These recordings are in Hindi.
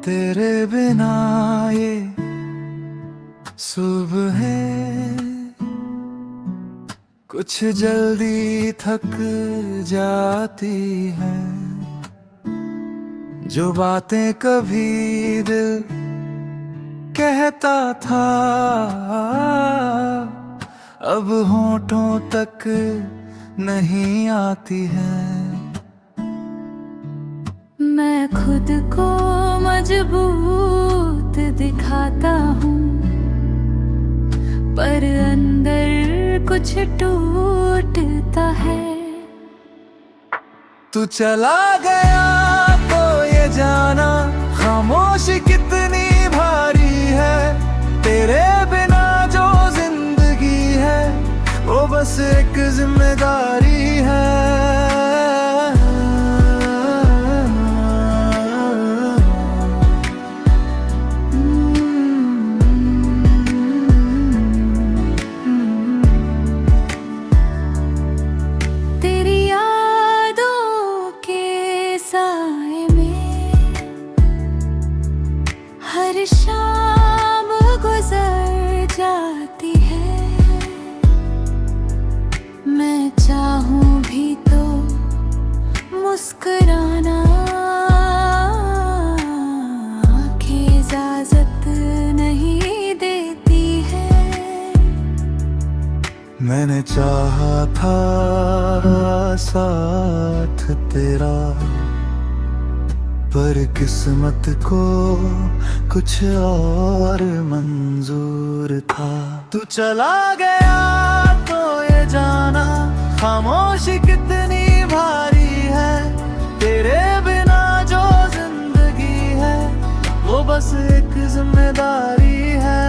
तेरे बिना ये सुबह है कुछ जल्दी थक जाती है। जो बातें कभी दिल कहता था अब होठों तक नहीं आती है। मैं खुद को मजबूत दिखाता हूँ, पर अंदर कुछ टूटता है। तू चला गया तो ये जाना खामोशी कितनी भारी है। तेरे बिना जो जिंदगी है वो बस एक जिम्मेदारी है। तेरी यादों के साए में हर शाम गुजर जाती है। मैं चाहूं भी तो मुस्कुराना आंखें इजाजत नहीं देती है। मैंने चाहा था साथ तेरा, पर किस्मत को कुछ और मंजूर था। तू चला गया तो ये जाना खामोशी कितनी भारी है। तेरे बिना जो जिंदगी है वो बस एक जिम्मेदारी है।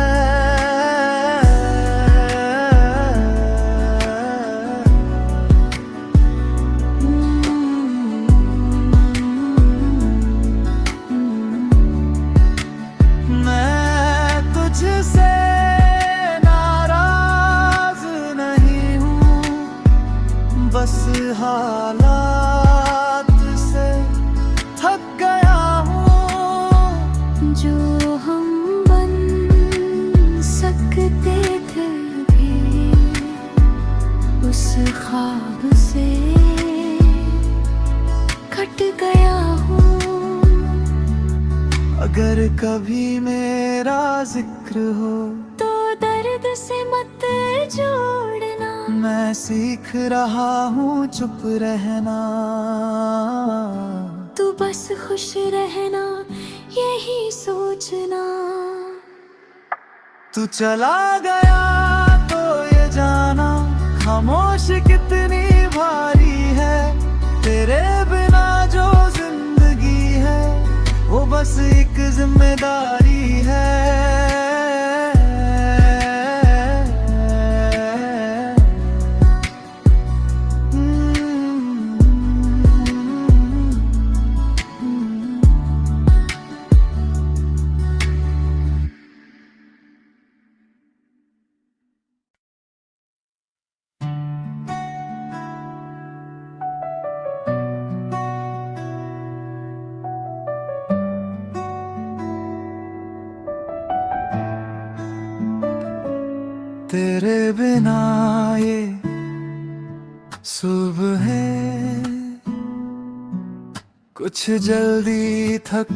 तुझसे नाराज नहीं हूँ, बस हालात से थक गया हूँ। जो हम बन सकते थे भी उस ख्वाब से कट गया हूँ। अगर कभी मेरा जिक्र हो तो दर्द से मत जोड़ना। मैं सीख रहा हूँ चुप रहना। तू बस खुश रहना यही सोचना। तू चला गया तो ये जाना खामोशी कितनी भारी है। तेरे बिना जो जिंदगी है वो बस एक जिम्मेदारी है। तेरे बिना ये सुबह है कुछ जल्दी थक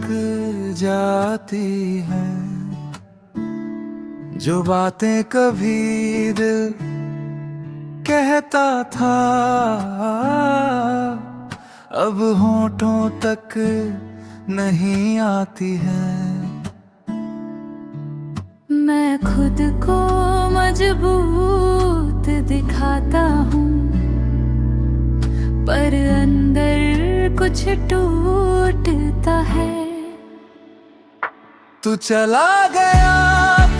जाती है। जो बातें कभी दिल कहता था अब होठों तक नहीं आती है। मैं खुद को मजबूत दिखाता हूँ, पर अंदर कुछ टूटता है। तू चला गया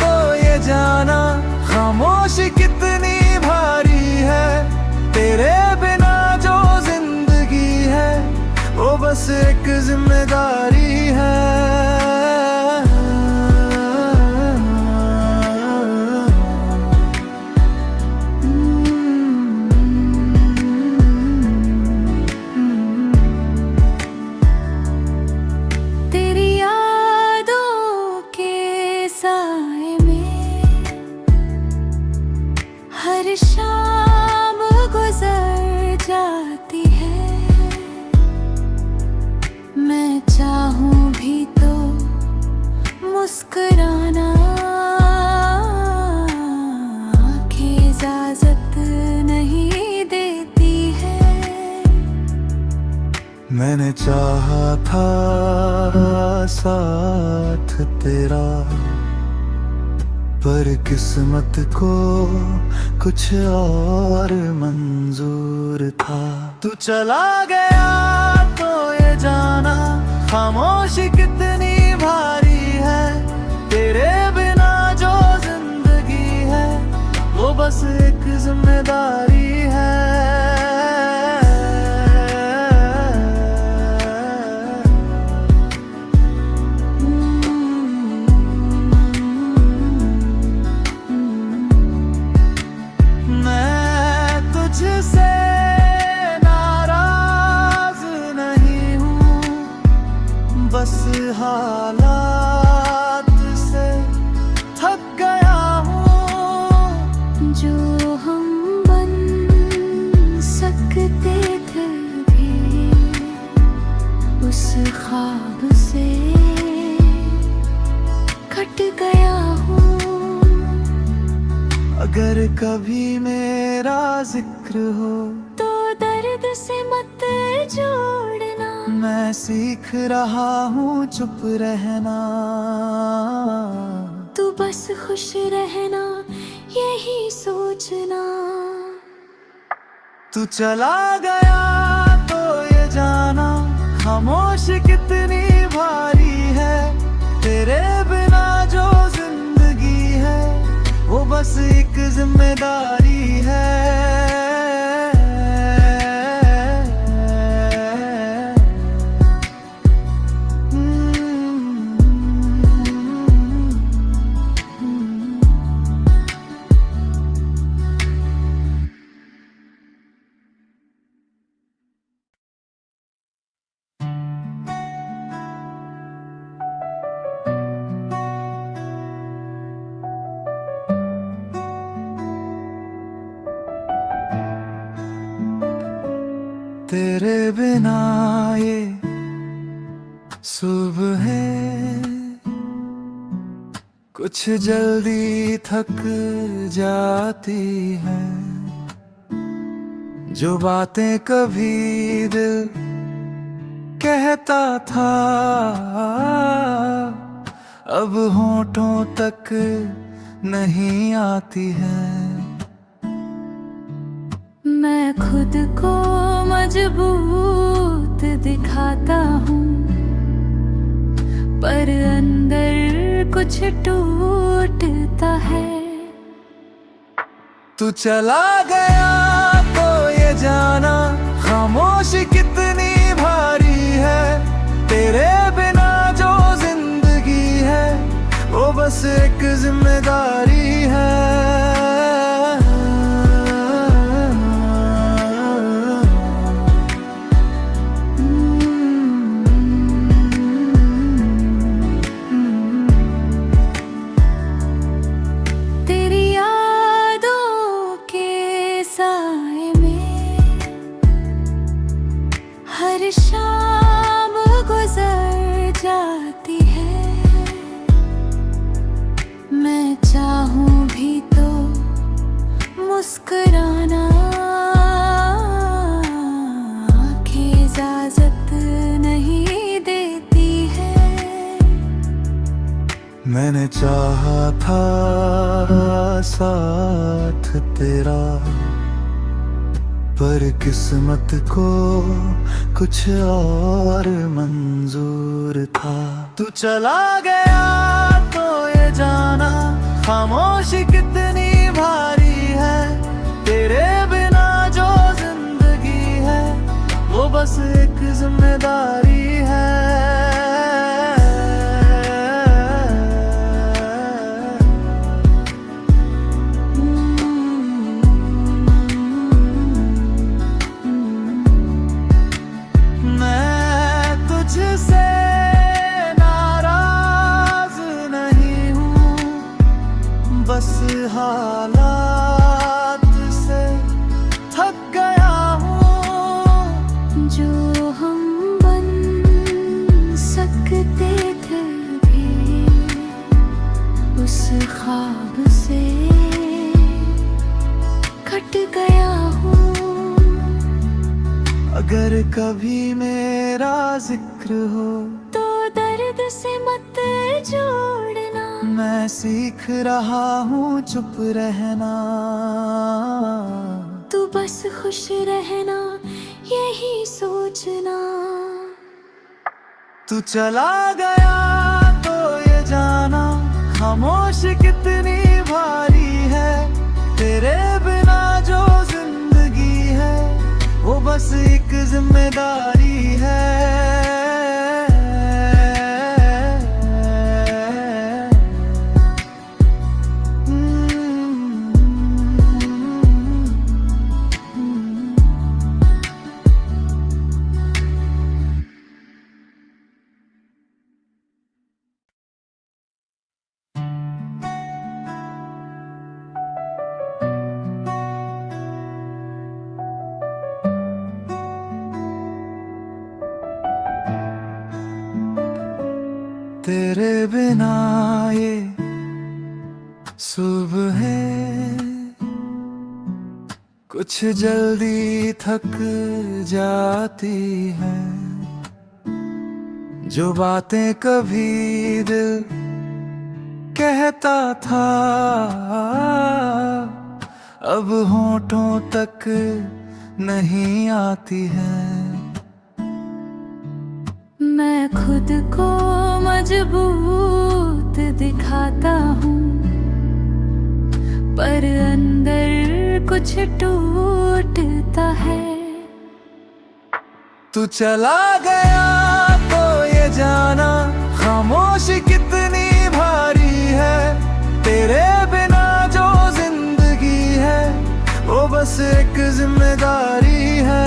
तो ये जाना खामोशी कितनी भारी है। तेरे बिना जो जिंदगी है वो बस एक जिम्मेदारी है। तेरी याद मैंने चाहा था साथ तेरा, पर किस्मत को कुछ और मंजूर था। तू चला गया तो ये जाना खामोशी कितनी भारी है। तेरे बिना जो जिंदगी है वो बस एक जिम्मेदारी है। तुझसे नाराज नहीं हूँ, बस हालात से थक गया हूँ। जो हम बन सकते थे भी उस ख्वाब से कट गया हूँ। अगर कभी मेरा जिक्र हो तो दर्द से मत जोड़ना। मैं सीख रहा हूँ चुप रहना। तू बस खुश रहना यही सोचना। तू चला गया तो ये जाना खामोशी कितनी भारी है। तेरे बिना जो जिंदगी है वो बस एक जिम्मेदारी है। तेरे बिना ये सुबह है कुछ जल्दी थक जाती है। जो बातें कभी दिल कहता था अब होठों तक नहीं आती है। मैं खुद को मजबूत दिखाता हूँ, पर अंदर कुछ टूटता है। तू चला गया तो ये जाना खामोशी कितनी भारी है। तेरे बिना जो जिंदगी है वो बस एक जिम्मेदारी है। हर शाम गुजर जाती है। मैं चाहूं भी तो मुस्कुराना आँखें इजाजत नहीं देती है। मैंने चाहा था साथ तेरा, पर किस्मत को कुछ और मंजूर था। तू चला गया तो ये जाना खामोशी कितनी भारी है। तेरे बिना जो जिंदगी है वो बस एक जिम्मेदारी है। तुझसे नाराज नहीं हूँ, बस हालात से थक गया हूँ। जो हम बन सकते थे भी उस ख्वाब से कट गया हूँ। अगर कभी मेरा जिक्र हो तो दर्द से मत जोड़ना। मैं सीख रहा हूँ चुप रहना। तू बस खुश रहना यही सोचना। तू चला गया तो ये जाना खामोश कितनी भारी है। तेरे बिना जो जिंदगी है वो बस एक जिम्मेदारी है। तेरे बिना ये सुबह है कुछ जल्दी थक जाती है। जो बातें कभी दिल कहता था अब होठों तक नहीं आती है। मैं खुद को मजबूत दिखाता हूँ पर अंदर कुछ टूटता है। तू चला गया तो ये जाना खामोशी कितनी भारी है। तेरे बिना जो जिंदगी है वो बस एक जिम्मेदारी है।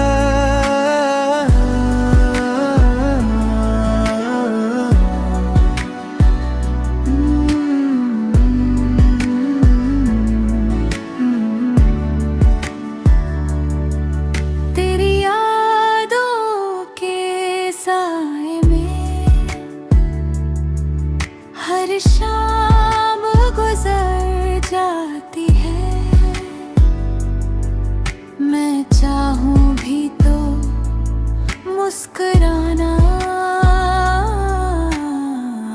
हर शाम गुजर जाती है। मैं चाहूं भी तो मुस्कुराना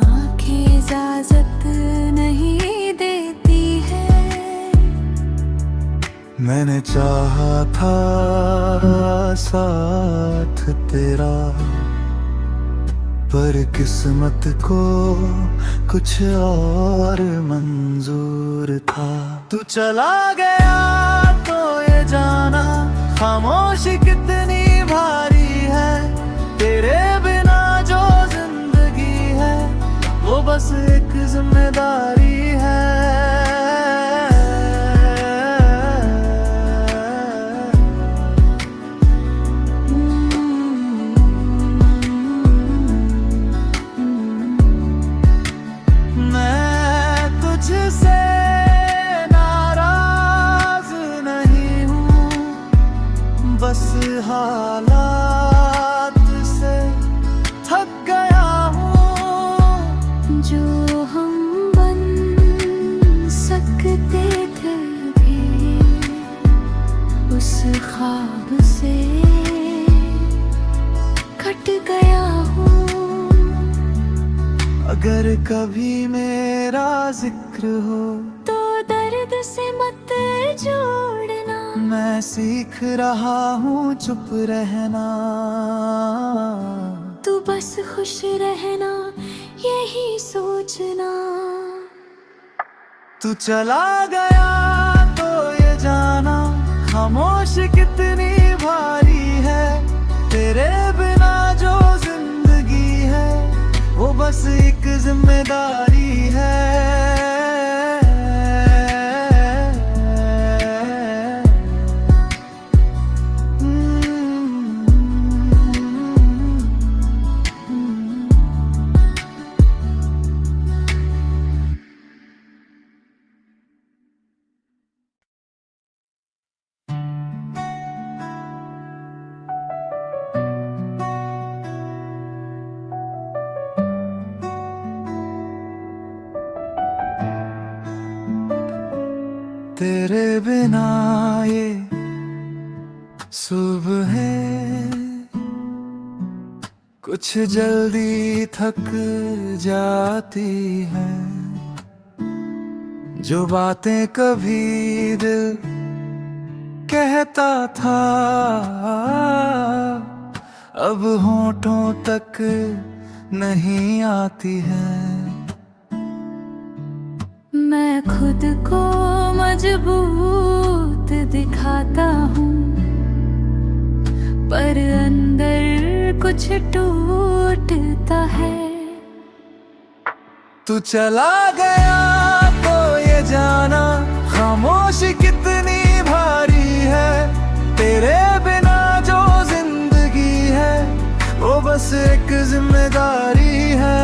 आँखें इजाजत नहीं देती है। मैंने चाहा था साथ तेरा पर किस्मत को कुछ और मंजूर था। तू चला गया तो ये जाना खामोशी कितनी भारी है। तेरे बिना जो जिंदगी है वो बस एक जिम्मेदारी है। बस हालात से थक गया हूँ। जो हम बन सकते थे भी उस ख्वाब से कट गया हूँ। अगर कभी मेरा जिक्र हो तो दर्द से मत जोड़ना। मैं सीख रहा हूँ चुप रहना। तू बस खुश रहना यही सोचना। तू चला गया तो ये जाना खामोशी कितनी भारी है। तेरे बिना जो जिंदगी है वो बस एक जिम्मेदारी है। तेरे बिना ये सुबह है कुछ जल्दी थक जाती है, जो बातें कभी दिल कहता था अब होठों तक नहीं आती है। मैं खुद को मजबूत दिखाता हूँ, पर अंदर कुछ टूटता है। तू चला गया तो ये जाना खामोशी कितनी भारी है। तेरे बिना जो जिंदगी है वो बस एक जिम्मेदारी है।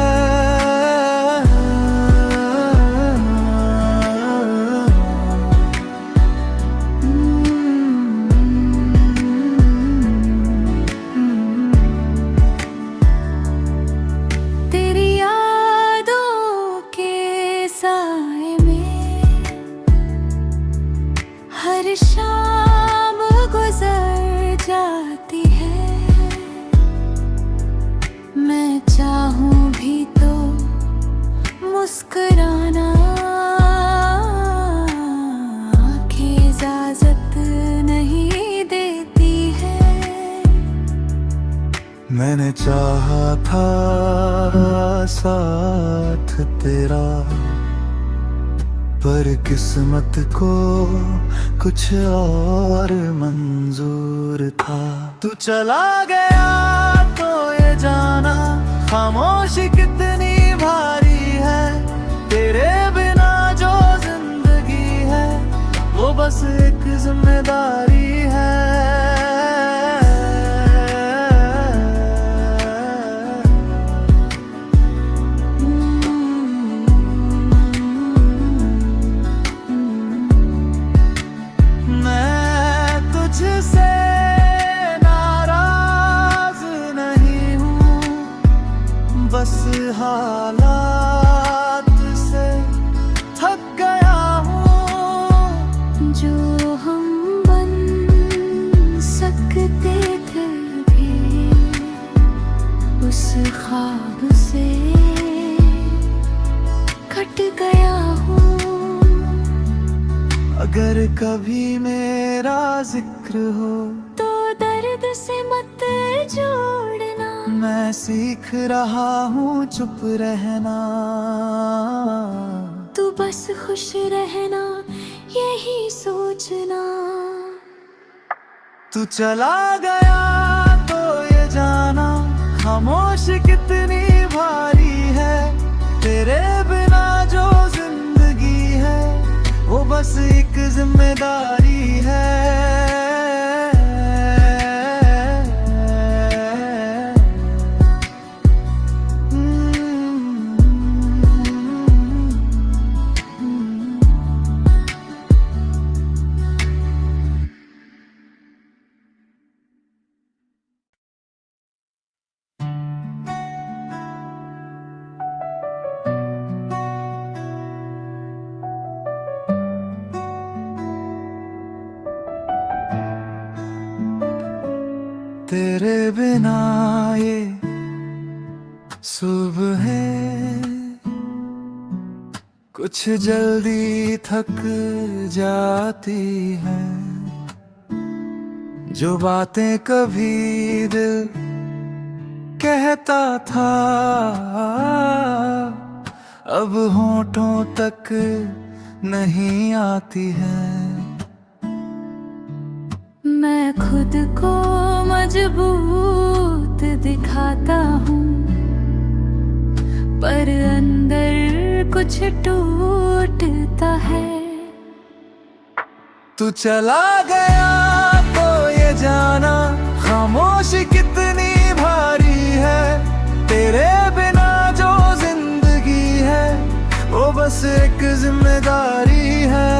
तेरी यादों के साए में हर शाम गुजर जाती है। मैं चाहूं भी तो मुस्कुराना आंखें इजाजत नहीं देती है। मैंने चाहा था साथ तेरा, पर किस्मत को कुछ और मंजूर था। तू चला गया तो ये जाना खामोशी कितनी भारी है। तेरे बिना जो जिंदगी है वो बस एक जिम्मेदारी है। तुझसे नाराज नहीं हूँ, बस हालात से थक गया हूँ। जो हम बन सकते थे भी उस ख्वाब से कट गया हूँ। अगर कभी मेरा जिक्र हो तो दर्द से मत जोड़ना। मैं सीख रहा हूँ चुप रहना। तू बस खुश रहना यही सोचना। तू चला गया तो ये जाना खामोशी कितनी भारी है। तेरे बिना जो जिंदगी है वो बस एक जिम्मेदारी है। तेरे बिना ये सुबह कुछ जल्दी थक जाती है, जो बातें कभी दिल कहता था अब होठों तक नहीं आती है। मैं खुद को मजबूत दिखाता हूँ, पर अंदर कुछ टूटता है। तू चला गया तो ये जाना खामोशी कितनी भारी है। तेरे बिना जो जिंदगी है वो बस एक जिम्मेदारी है।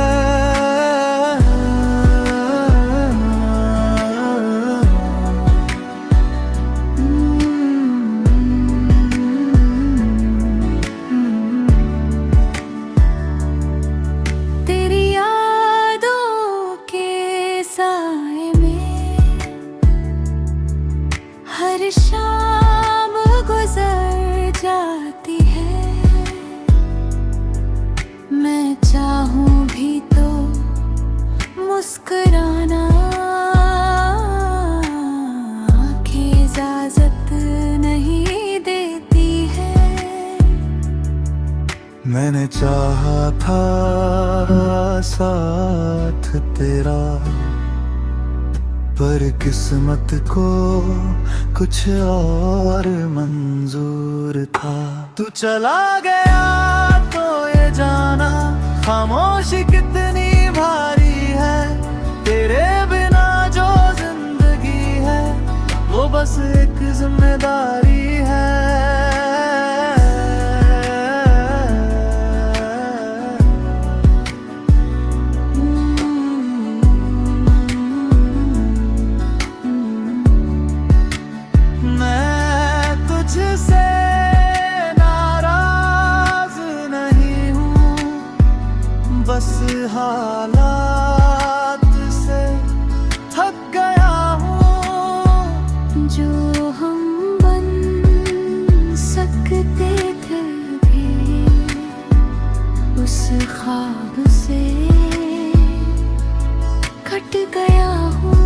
हर शाम मैंने चाहा था साथ तेरा, पर किस्मत को कुछ और मंजूर था। तू चला गया तो ये जाना खामोशी कितनी भारी है। तेरे बिना जो जिंदगी है वो बस एक जिम्मेदारी है। तुझसे नाराज नहीं हूँ, बस हालात से थक गया हूँ। जो हम बन सकते थे भी उस ख्वाब से कट गया हूँ।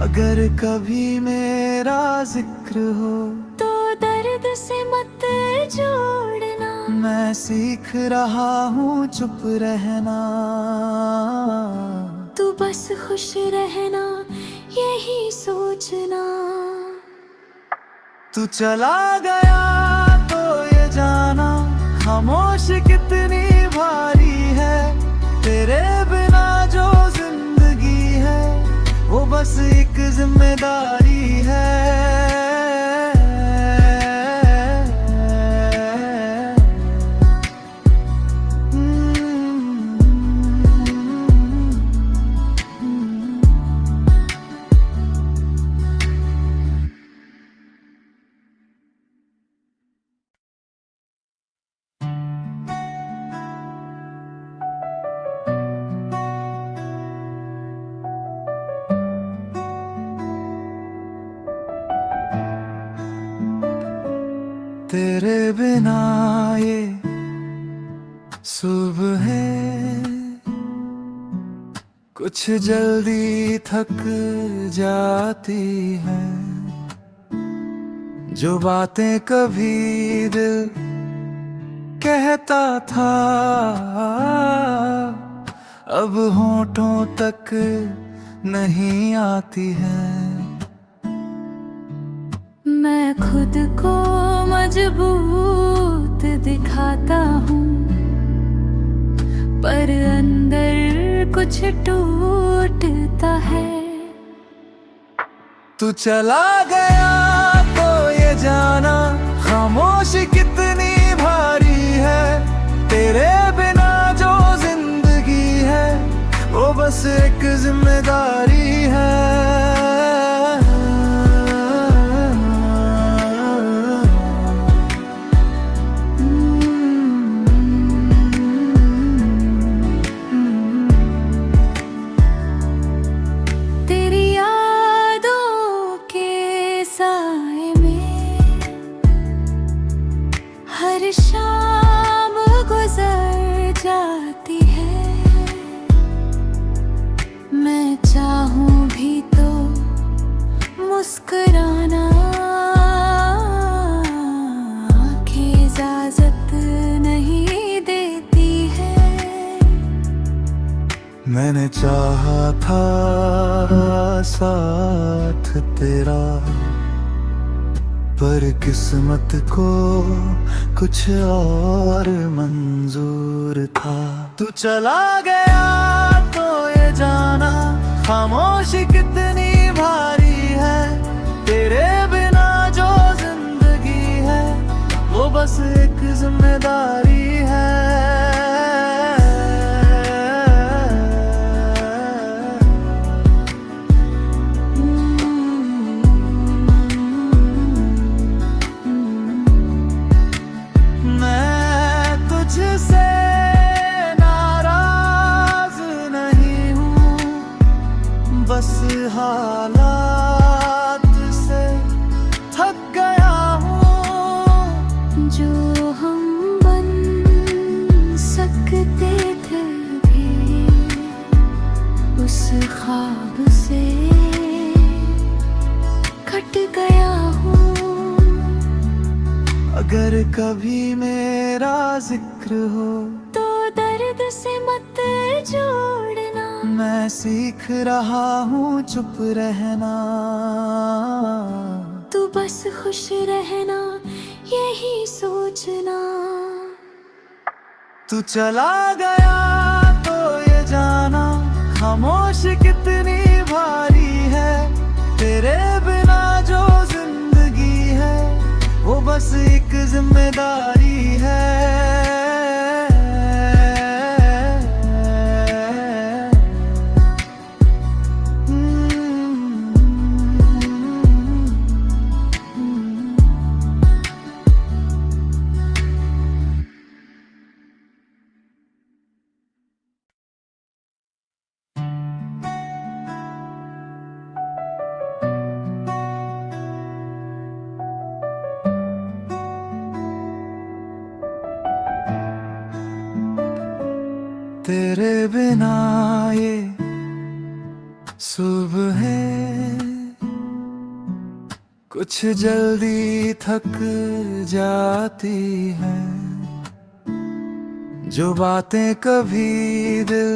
अगर कभी मेरा जिक्र हो तो दर्द से मत जोड़ना। मैं सीख रहा हूँ चुप रहना। तू बस खुश रहना यही सोचना। तू चला गया तो ये जाना खामोशी कितनी भारी है। तेरे बिना जो जिंदगी है वो बस एक जिम्मेदारी है। तेरे बिना ये सुबह है कुछ जल्दी थक जाती है। जो बातें कभी दिल कहता था अब होठों तक नहीं आती है। मैं खुद को मजबूत दिखाता हूँ, पर अंदर कुछ टूटता है। तू चला गया तो ये जाना खामोशी कितनी भारी है। तेरे बिना जो जिंदगी है वो बस एक जिम्मेदारी है। हर शाम गुजर जाती है। मैं चाहूं भी तो मुस्कुराना आँखें इजाजत नहीं देती है। मैंने चाहा था साथ तेरा, पर किस्मत को कुछ और मंजूर था। तू चला गया तो ये जाना खामोशी कितनी भारी है। तेरे बिना जो जिंदगी है वो बस एक जिम्मेदारी है। तुझसे नाराज नहीं हूँ, बस हालात से थक गया हूँ। जो हम बन सकते थे भी उस ख्वाब से कट गया हूँ। अगर कभी मैं मेरा जिक्र हो तो दर्द से मत जोड़ना। मैं सीख रहा हूँ चुप रहना। तू बस खुश रहना यही सोचना। तू चला गया तो ये जाना खामोश कितनी भारी है। तेरे बिना जो जिंदगी है वो बस एक जिम्मेदारी है। तेरे बिना ये सुबह है कुछ जल्दी थक जाती है। जो बातें कभी दिल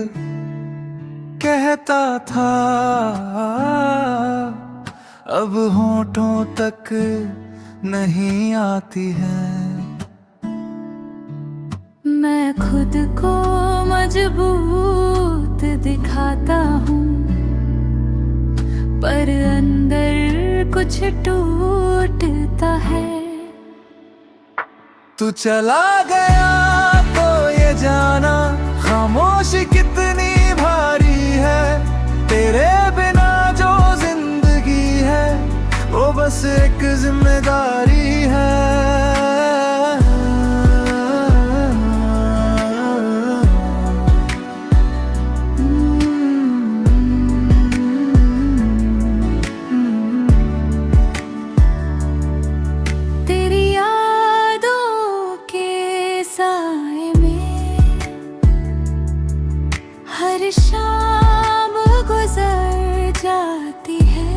कहता था अब होठों तक नहीं आती है। मैं खुद को मजबूत दिखाता हूँ पर अंदर कुछ टूटता है। तू चला गया तो ये जाना खामोशी कितनी भारी है। तेरे बिना जो जिंदगी है वो बस एक जिम्मेदारी है। हर शाम गुजर जाती है।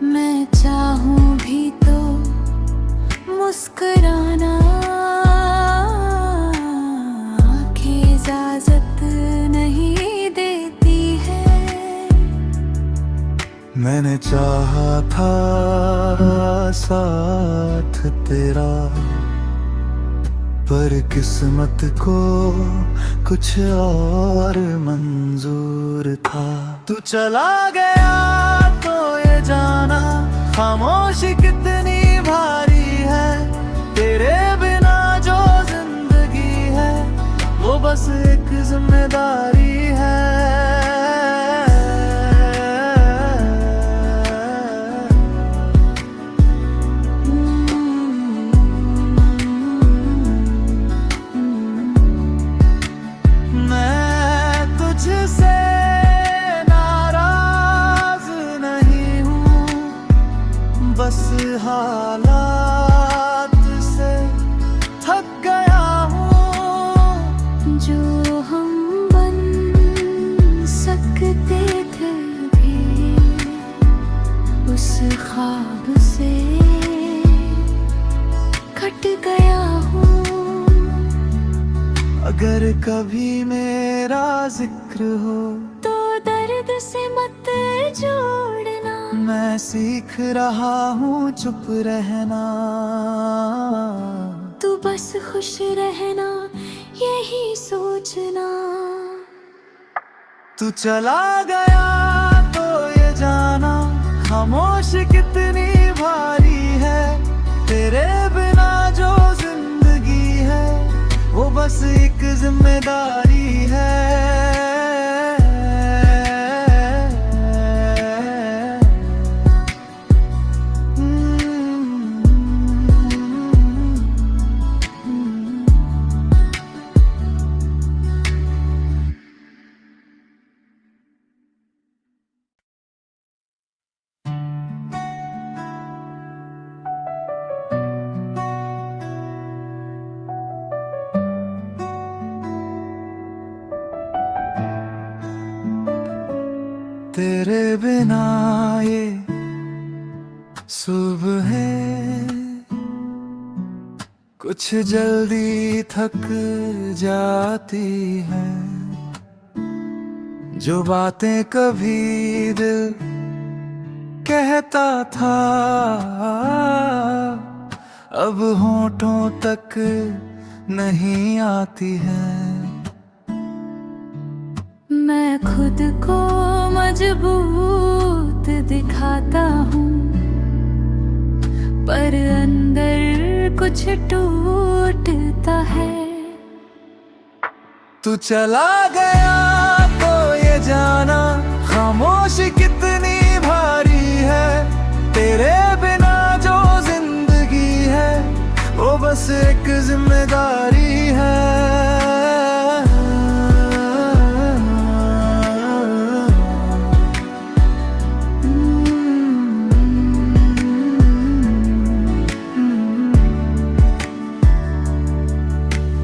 मैं चाहूं भी तो मुस्कुराना आँखें इजाजत नहीं देती है। मैंने चाहा था साथ तेरा पर किस्मत को कुछ और मंजूर था। तू चला गया तो ये जाना खामोशी कितनी भारी है। तेरे बिना जो जिंदगी है वो बस एक जिम्मेदारी है। बस हालात से थक गया हूँ। जो हम बन सकते थे भी उस ख्वाब से कट गया हूँ। अगर कभी मेरा जिक्र हो तो दर्द से मत जोड़ना। मैं सीख रहा हूँ चुप रहना। तू बस खुश रहना यही सोचना। तू चला गया तो ये जाना खामोशी कितनी भारी है। तेरे बिना जो जिंदगी है वो बस एक जिम्मेदारी है। तेरे बिना ये सुबह है कुछ जल्दी थक जाती है, जो बातें कभी दिल कहता था अब होठों तक नहीं आती है। मैं खुद को मजबूत दिखाता हूँ, पर अंदर कुछ टूटता है। तू चला गया तो ये जाना खामोशी कितनी भारी है। तेरे बिना जो जिंदगी है वो बस एक जिम्मेदारी है।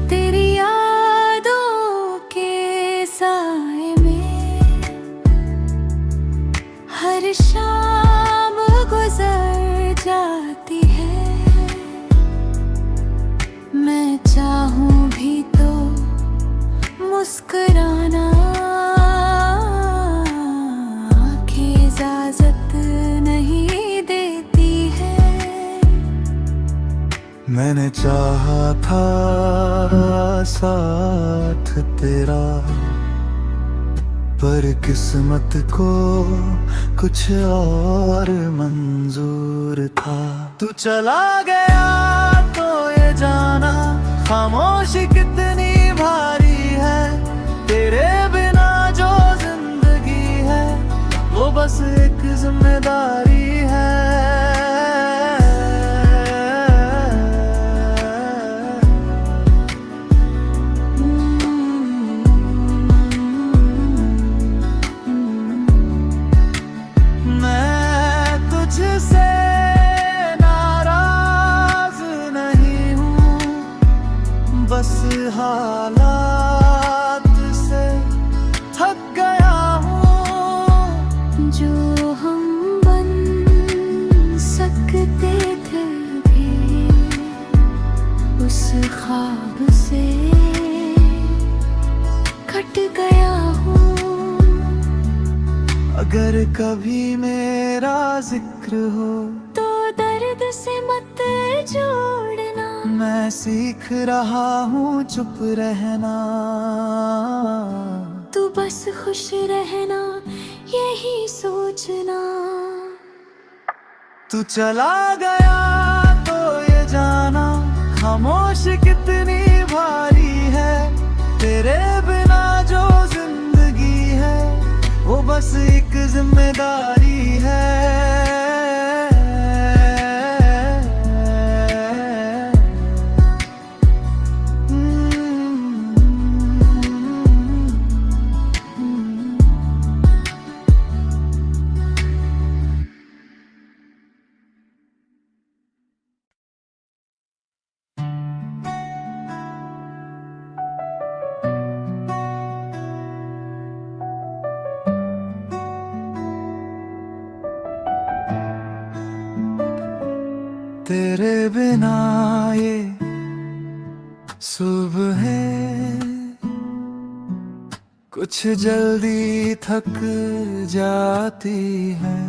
तेरी यादों के साए में हर शाम गुजर जाती है। मैं चाहूं भी तो मुस्कुराना आंखें इजाजत नहीं देती है। मैंने चाहा था साथ तेरा, पर किस्मत को कुछ और मंजूर था। तू चला गया तो ये जाना खामोशी कितनी भारी है। तेरे बिना जो जिंदगी है वो बस एक जिम्मेदारी है। तुझसे नाराज नहीं हूँ, बस हालात से थक गया हूँ। जो हम बन सकते थे भी उस ख्वाब से कट गया हूँ। अगर कभी मेरा जिक्र हो तो दर्द से मत जोड़ना। मैं सीख रहा हूँ चुप रहना। तू बस खुश रहना यही सोचना। तू चला गया तो ये जाना खामोशी कितनी भारी है। तेरे बिना जो जिंदगी है वो बस एक जिम्मेदारी है। तेरे बिना ये सुबह है कुछ जल्दी थक जाती है।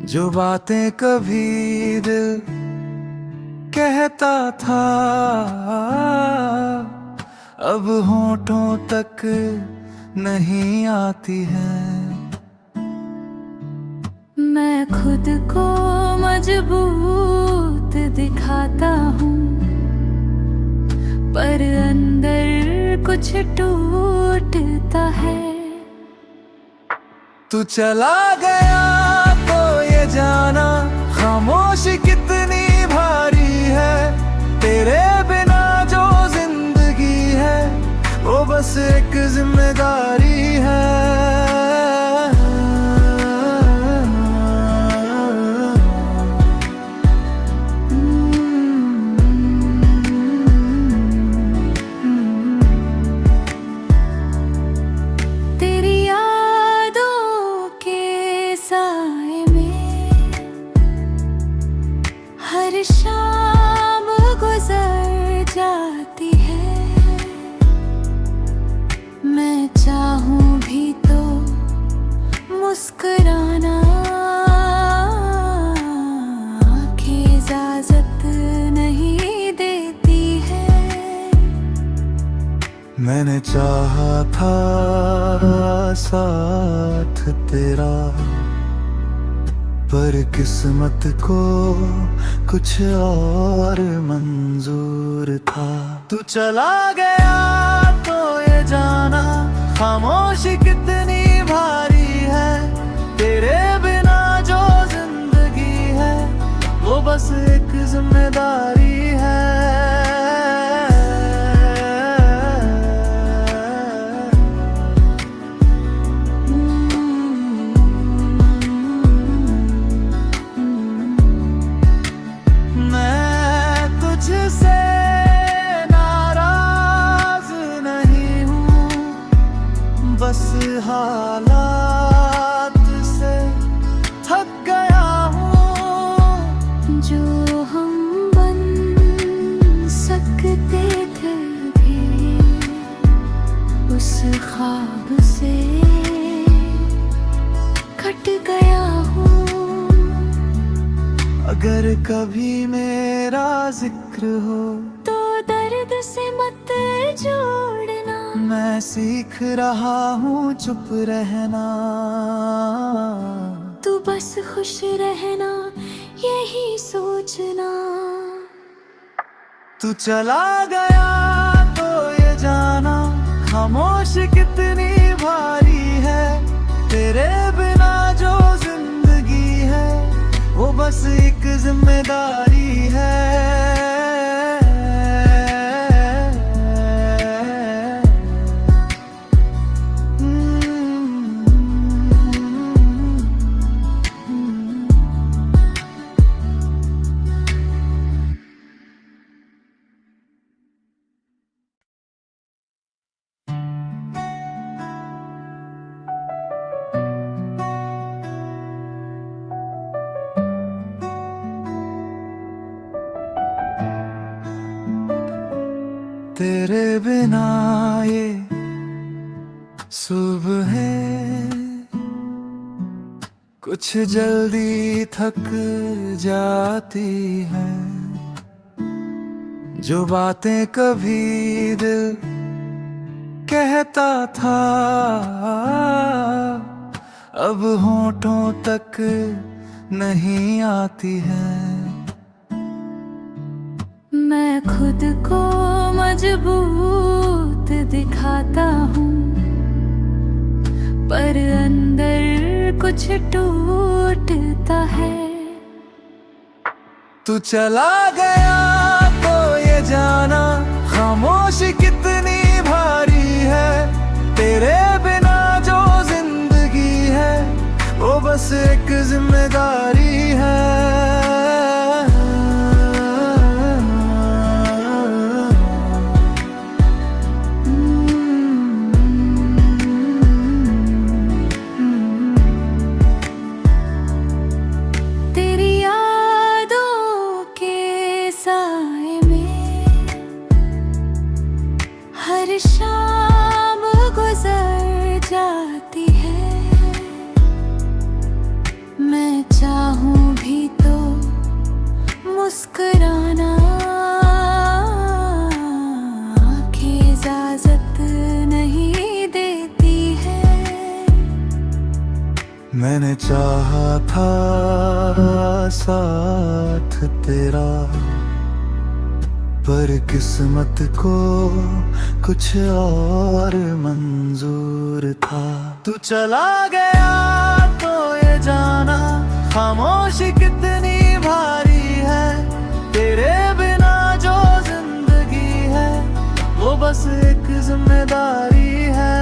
जो बातें कभी दिल कहता था अब होठों तक नहीं आती है। मैं खुद को मजबूत दिखाता हूँ, पर अंदर कुछ टूटता है। तू चला गया तो ये जाना खामोशी कितनी भारी है। तेरे बिना जो जिंदगी है वो बस एक जिम्मेदारी है। तेरी यादों के साथ मैंने चाहा था साथ तेरा, पर किस्मत को कुछ और मंजूर था। तू चला गया तो ये जाना खामोशी कितनी भारी है। तेरे बिना जो जिंदगी है वो बस एक जिम्मेदारी है। बस हालात से थक गया हूँ। जो हम बन सकते थे भी उस ख्वाब से कट गया हूँ। अगर कभी मेरा जिक्र हो तो दर्द से मत जोड़ना। मैं सीख रहा हूँ चुप रहना। तू बस खुश रहना यही सोचना। तू चला गया तो ये जाना खामोशी कितनी भारी है। तेरे बिना जो जिंदगी है वो बस एक जिम्मेदारी है। तेरे बिना ये सुबह कुछ जल्दी थक जाती है। जो बातें कभी दिल कहता था अब होठों तक नहीं आती है। मैं खुद को मजबूत दिखाता हूँ पर अंदर कुछ टूटता है। तू चला गया तो ये जाना खामोशी कितनी भारी है। तेरे बिना जो जिंदगी है वो बस एक जिम्मेदारी है। हर शाम गुजर जाती है। मैं चाहूं भी तो मुस्कुराना आँखें इजाजत नहीं देती है। मैंने चाहा था साथ तेरा, पर किस्मत को कुछ और मंजूर था। तू चला गया तो ये जाना खामोशी कितनी भारी है। तेरे बिना जो जिंदगी है वो बस एक जिम्मेदारी है।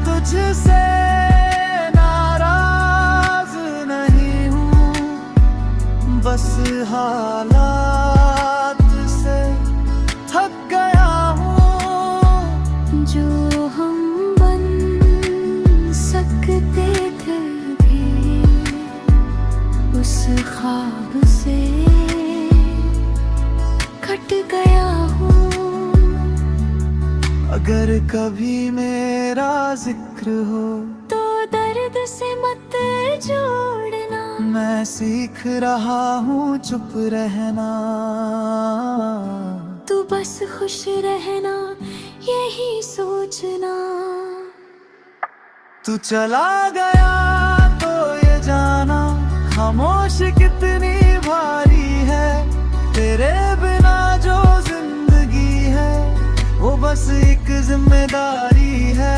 तुझसे नाराज नहीं हूँ, बस हालात से थक गया हूँ। जो हम बन अगर कभी मेरा जिक्र हो तो दर्द से मत जोड़ना। मैं सीख रहा हूँ चुप रहना। तू बस खुश रहना यही सोचना। तू चला गया तो ये जाना खामोश कितनी भारी है। तेरे बिना जो जिंदगी है वो बस एक जिम्मेदारी है।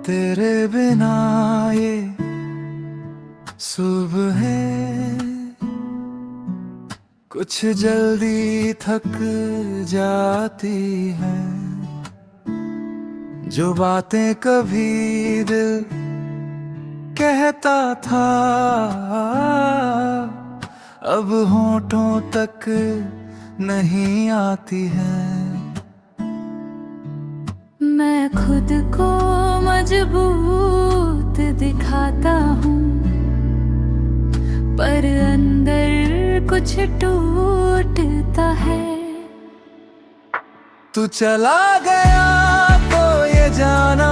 तेरे बिना ये सुबह है कुछ जल्दी थक जाती है। जो बातें कभी दिल कहता था अब होठों तक नहीं आती है। मैं खुद को मजबूत दिखाता हूँ पर अंदर कुछ टूटता है। तू चला गया तो ये जाना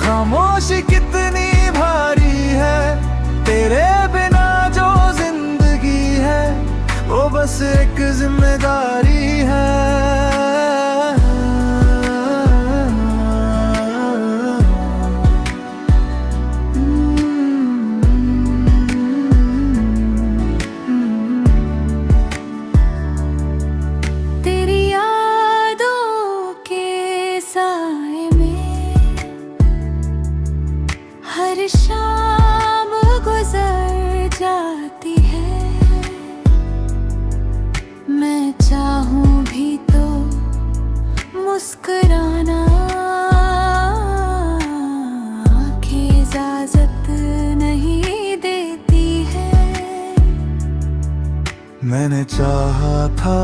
खामोशी कितनी भारी है। तेरे बिना जो जिंदगी है वो बस एक जिम्मेदारी है। हर शाम गुजर जाती है। मैं चाहूं भी तो मुस्कुराना आँखें इजाजत नहीं देती है। मैंने चाहा था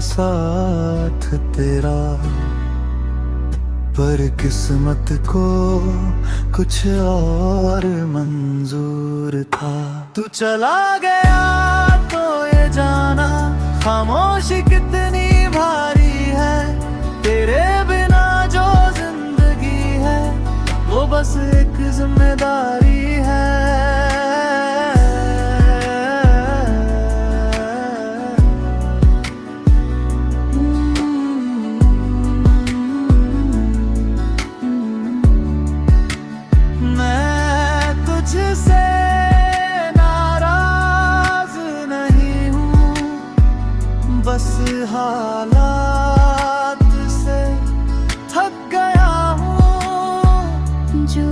साथ तेरा पर किस्मत को कुछ और मंजूर था। तू चला गया तो ये जाना खामोशी कितनी भारी है। तेरे बिना जो जिंदगी है वो बस एक जिम्मेदारी है। तुझसे नाराज नहीं हूँ बस हालात से थक गया हूँ। जो